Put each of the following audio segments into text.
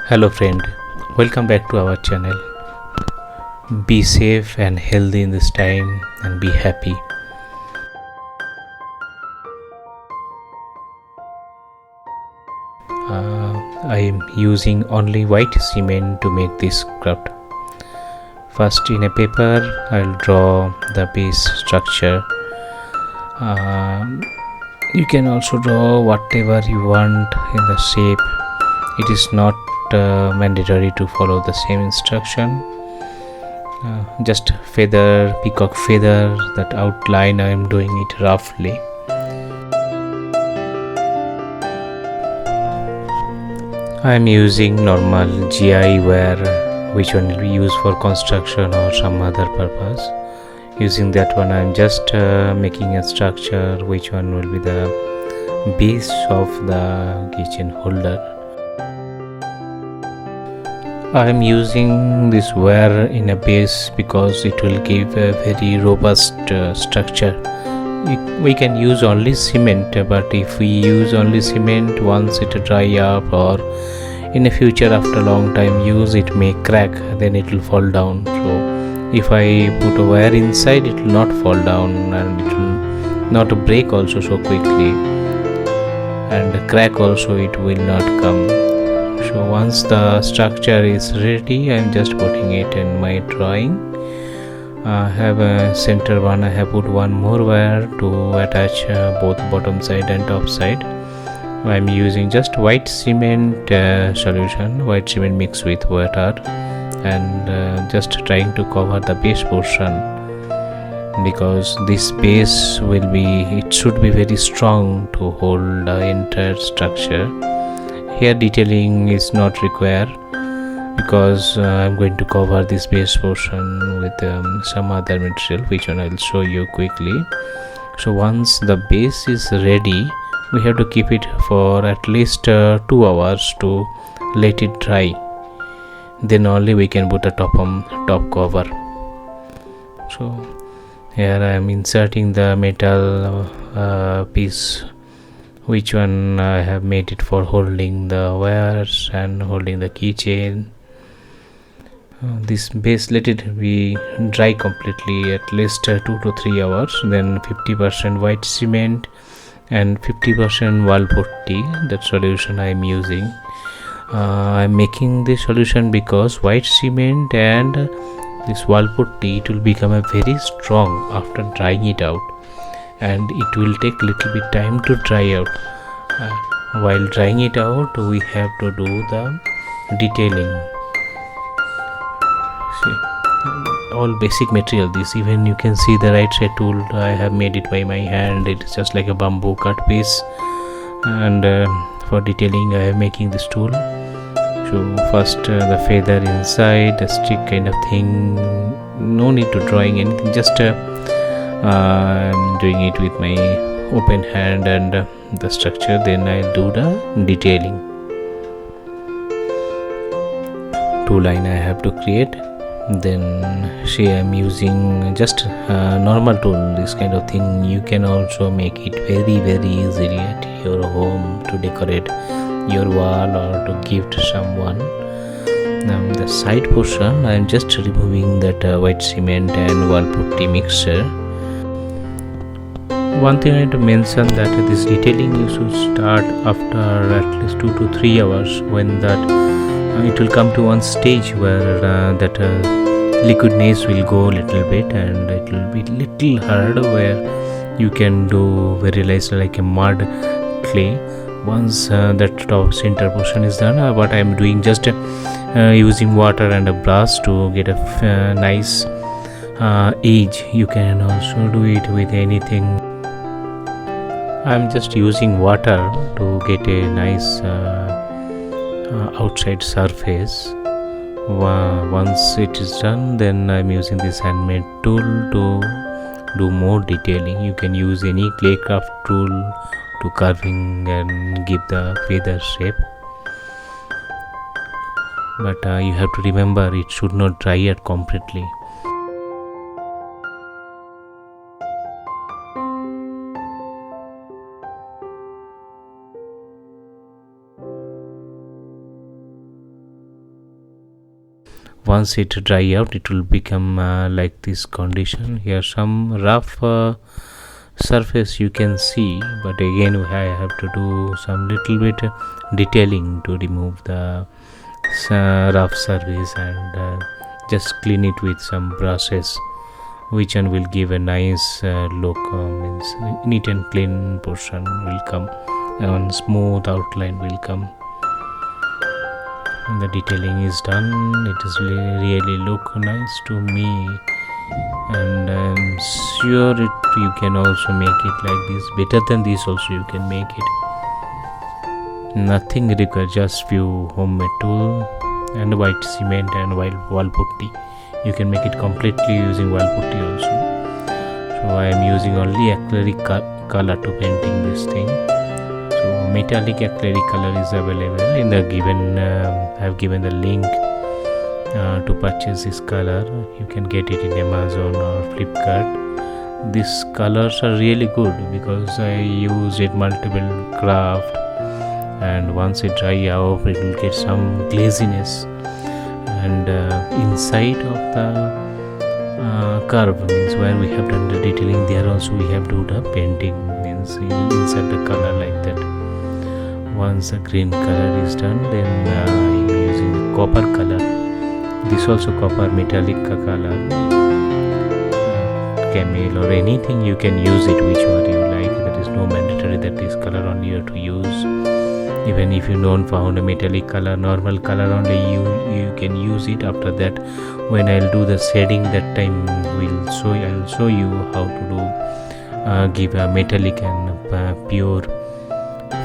Hello friend, welcome back to our channel. Be safe and healthy in this time and be happy. I am using only white cement to make this craft. First, in a paper I'll draw the base structure. You can also draw whatever you want in the shape. It is not mandatory to follow the same instruction. Just feather, peacock feather, that outline I am doing it roughly. I am using normal GI wire, which one will be used for construction or some other purpose. Using that one I am just making a structure which one will be the base of the kitchen holder. I am using this wire in a base because it will give a very robust structure. We can use only cement, but if we use only cement, once it dry up or in a future after long time use, it may crack, then it will fall down. So if I put a wire inside, it will not fall down and it will not break also so quickly, and crack also it will not come. So once the structure is ready, I am just putting it in my drawing. I have a center one. I have put one more wire to attach both bottom side and top side. I am using just white cement solution, white cement mixed with water, and just trying to cover the base portion, because this base it should be very strong to hold the entire structure. Here detailing is not required because I'm going to cover this base portion with some other material, which one I'll show you quickly. So once the base is ready, we have to keep it for at least 2 hours to let it dry. Then only we can put a top cover. So here I am inserting the metal piece, which one I have made it for holding the wires and holding the keychain. This base, let it be dry completely, at least 2 to 3 hours. Then 50% white cement and 50% wall putty, that solution I am using. I am making this solution because white cement and this wall putty, it will become a very strong after drying it out, and it will take little bit time to dry out. While drying it out, we have to do the detailing. See, all basic material. This, even you can see the right side tool, I have made it by my hand. It is just like a bamboo cut piece, and for detailing I am making this tool. So first the feather inside, a stick kind of thing. No need to drawing anything, just I'm doing it with my open hand and the structure. Then I'll do the detailing. 2 line I have to create. Then see, I'm using just normal tool. This kind of thing you can also make it very easily at your home to decorate your wall or to gift someone. Now the side portion, I am just removing that white cement and wall putty mixture. One thing I need to mention, that this detailing you should start after at least 2 to 3 hours, when that it will come to one stage where that liquidness will go a little bit and it will be little hard, where you can do materialize like a mud clay. Once that top center portion is done, what I am doing, just using water and a brush to get a nice edge. You can also do it with anything. I am just using water to get a nice outside surface. Once it is done, then I am using this handmade tool to do more detailing. You can use any clay craft tool to carving and give the feather shape, but you have to remember, it should not dry out completely. Once it dry out, it will become like this condition. Here some rough surface you can see, but again I have to do some little bit detailing to remove the rough surface and just clean it with some brushes, which one will give a nice look. Means neat and clean portion will come, and smooth outline will come. When the detailing is done, it is really look nice to me, and I'm sure you can also make it like this. Better than this also you can make it. Nothing required, just few homemade tool and white cement and wall putty. You can make it completely using wall putty also. So I am using only acrylic color to painting this thing. So metallic acrylic color is available in the given. I have given the link to purchase this color. You can get it in Amazon or Flipkart. These colors are really good because I use it multiple craft, and once it dry out, it will get some glaziness. And inside of the curve, means where we have done the detailing, there also we have to do the painting, means inside the color like that. Once the green color is done, then I am using the copper color. This also copper metallic color, camel or anything you can use it, whichever you like. There is no mandatory that this color only you have to use. Even if you don't found a metallic color, normal color only you can use it. After that, when I'll do the shading, that time I'll show you how to do give a metallic and pure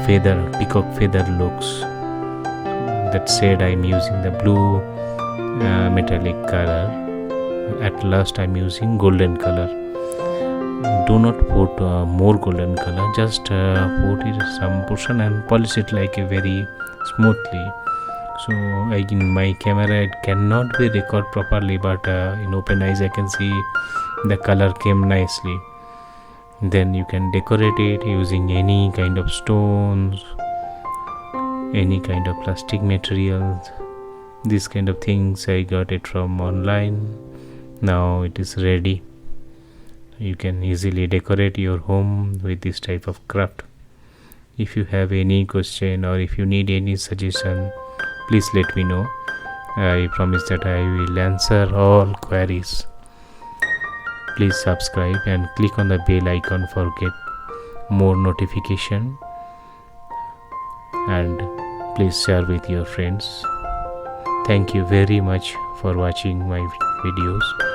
feather, peacock feather looks. That shade I'm using the blue metallic color. At last I'm using golden color. Do not put more golden color, just put it some portion and polish it like a very smoothly. So in my camera it cannot be record properly, but in open eyes I can see the color came nicely. Then you can decorate it using any kind of stones, any kind of plastic materials. This kind of things I got it from online. Now it is ready. You can easily decorate your home with this type of craft. If you have any question or if you need any suggestion, please let me know. I promise that I will answer all queries. Please subscribe and click on the bell icon for get more notification, and please share with your friends. Thank you very much for watching my videos.